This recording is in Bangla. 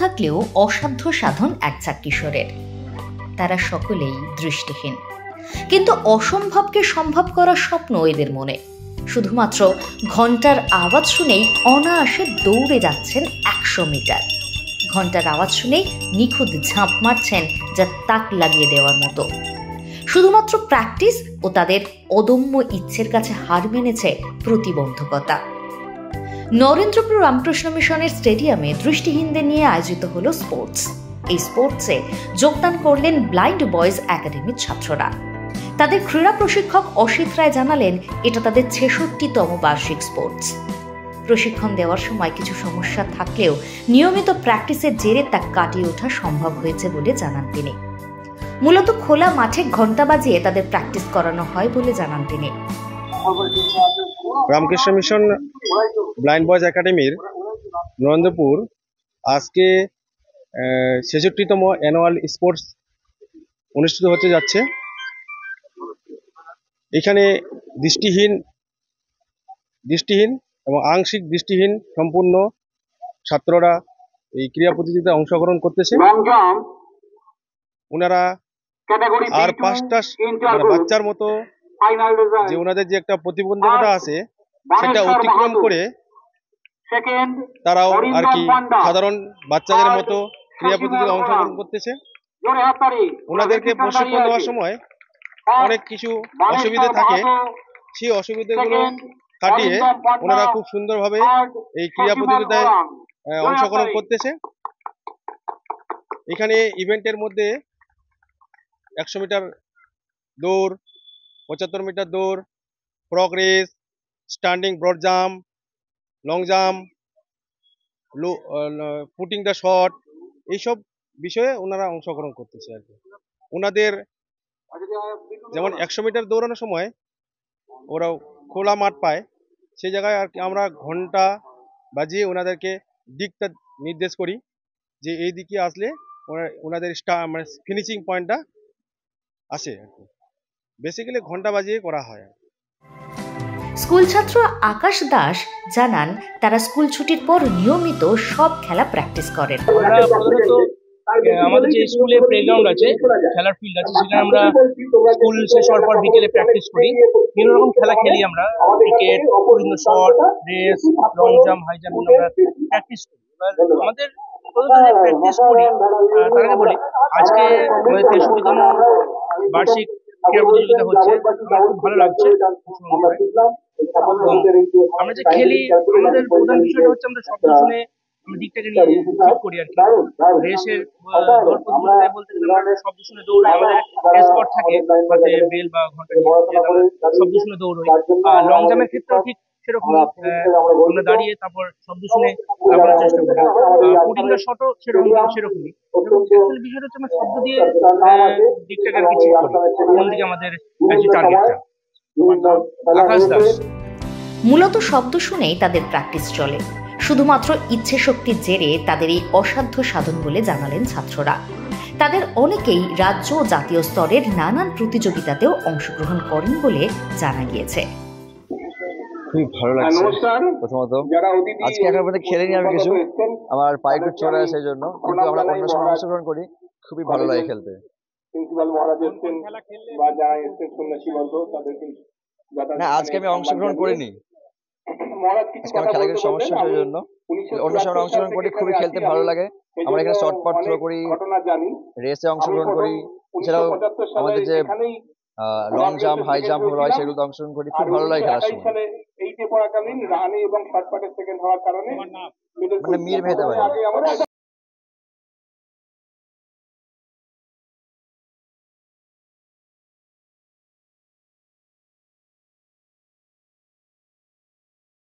থাকলেও অসাধ্য সাধন একঝাঁক কিশোরের। তারা সকলেই দৃষ্টিহীন, কিন্তু অসম্ভবকে সম্ভব করার স্বপ্ন এদের মনে। শুধুমাত্র ঘন্টার আওয়াজ শুনেই অনায়াসে দৌড়ে যাচ্ছেন 100 মিটার। ঘন্টার আওয়াজ শুনেই নিখুঁত ঝাঁপ মারছেন, যা তাক লাগিয়ে দেওয়ার মতো। শুধুমাত্র প্র্যাকটিস ও তাদের অদম্য ইচ্ছের কাছে হার মেনেছে প্রতিবন্ধকতা। নরেন্দ্রপুর রামকৃষ্ণ মিশনের স্টেডিয়ামে দৃষ্টিহীনদের নিয়ে আয়োজিত হলো স্পোর্টস। এই স্পোর্টসে যোগদান করলেন ব্লাইন্ড বয়েজ একাডেমির ছাত্ররা। তাদের ক্রীড়া প্রশিক্ষক অসিত রায় জানালেন, এটা তাদের 66তম বার্ষিক স্পোর্টস। প্রশিক্ষণ দেওয়ার সময় কিছু সমস্যা থাকলেও নিয়মিত প্র্যাকটিসের জেরে তা কাটিয়ে ওঠা সম্ভব হয়েছে বলে জানান তিনি। মূলত খোলা মাঠে ঘণ্টা বাজিয়ে তাদের প্র্যাকটিস করানো হয় বলে জানান তিনি। রামকৃষ্ণ মিশন ব্লাইন্ড বয়েজ একাডেমির নরেন্দ্রপুর আজকে 66তম অ্যানুয়াল স্পোর্টস অনুষ্ঠিত হতে যাচ্ছে। এখানে দৃষ্টিহীন এবং আংশিক দৃষ্টিহীন সম্পূর্ণ ছাত্ররা এই ক্রীড়া প্রতিযোগিতায় অংশগ্রহণ করতেছে। ওনারা আর 5টা বাচ্চার মতো যে ওনাদের যে একটা প্রতিবন্ধকতা আছে সেটা অতিক্রম করে তারাও আর কি সাধারণ বাচ্চাদের মতো ক্রীড়া প্রতিযোগিতায় অংশগ্রহণ করতেছে। ওনাদেরকে প্রশিক্ষণ দেওয়ার সময় অনেক কিছু অসুবিধা থাকে, সেই অসুবিধাগুলো কাটিয়ে ওনারা খুব সুন্দরভাবে এই ক্রীড়া প্রতিযোগিতায় অংশগ্রহণ করতেছে। এখানে ইভেন্টের মধ্যে 100 মিটার দৌড়, 75 মিটার দৌড়, frog race, standing broad jump, long jump, putting the shot, এইসব বিষয়ে ওনারা অংশগ্রহণ করতেছে আর কি। ওনাদের যেমন 100 মিটার দৌড়ানোর সময় ওরা খোলা মাঠ পায়, সেই জায়গায় আর কি আমরা ঘন্টা বাজিয়ে ওনাদেরকে দিকটা নির্দেশ করি যে এই দিকে আসলে ওনাদের মানে ফিনিশিং পয়েন্টটা আসে আর কি। বেসিক্যালি ঘন্টা বাজিয়ে করা হয়। স্কুল ছাত্র আকাশ দাস জানান, তারা স্কুল ছুটির পর নিয়মিত সব খেলা প্র্যাকটিস করেন। আমাদের যে স্কুলে প্লেগ্রাউন্ড আছে, খেলার ফিল্ড আছে, সেখানে আমরা স্কুল শেষ হওয়ার পর বিকেলে প্র্যাকটিস করি। বিভিন্ন রকম খেলা খেলি আমরা, ক্রিকেট, বিভিন্ন shot, race, long jump, high jump আমরা প্র্যাকটিস করি। এবার আমাদের প্র্যাকটিস করি তার আগে বলি, আজকে আমাদের 63তম বার্ষিক ক্রীড়া প্রতিযোগিতা হচ্ছে, আমার খুব ভালো লাগছে। আমরা যে খেলি, আমাদের প্রধান বিষয়টা হচ্ছে আমরা শব্দ শুনে দিকটাকে নিয়ে ঠিক করি আর কি। রেসের দৌড় প্রতিযোগিতায় বলতে গেলে আমরা শব্দ শুনে দৌড়াই, আমাদের স্পট থাকে হাতে বেল বা ঘন্টা নিয়ে শব্দ শুনে দৌড়াই। আর লং জাম্পের ক্ষেত্রেও ঠিক সেরকম, আমরা দাঁড়িয়ে তারপর শব্দ শুনে লাফানোর চেষ্টা করি। পুটিং দ্য শটও সেরকমই। বিষয়টা হচ্ছে আমরা শব্দ দিয়ে দিকটাকে আর কি ঠিক করি, কোন দিকে আমাদের টার্গেটটা। আকাশ দাস। মূলত শব্দ শুনেই তাদের প্র্যাকটিস চলে। শুধুমাত্র ইচ্ছে শক্তির জেরে তাদের এই অসাধ্য সাধন বলে জানালেন ছাত্ররা। তাদের অনেকেই রাজ্য ও জাতীয় স্তরের নানান প্রতিযোগিতাতেও অংশগ্রহণ করেন বলে জানা গিয়েছে। খুবই ভালো লাগছে। প্রথমত আজকে এখন পর্যন্ত খেলিনি আমি কিছু, আমার পায়ে একটু চলে আসে, সেই জন্য। কিন্তু আমরা অন্য সময় অংশগ্রহণ করি, খুবই ভালো লাগে খেলতে। না, আজকে আমি অংশগ্রহণ করিনি, আজকে আমার খেলার সমস্যা, সেই জন্য। অন্য সময় অংশগ্রহণ করি, খুবই খেলতে ভালো লাগে। আমরা এখানে শর্টপাট থ্রো করি, রেসে অংশগ্রহণ করি, এছাড়াও আমাদের যে লং জাম্প, হাই জাম্প হয়, সেগুলোতে অংশগ্রহণ করি, খুব ভালো লাগে খেলার সময়। মানে মীর মেহতাব।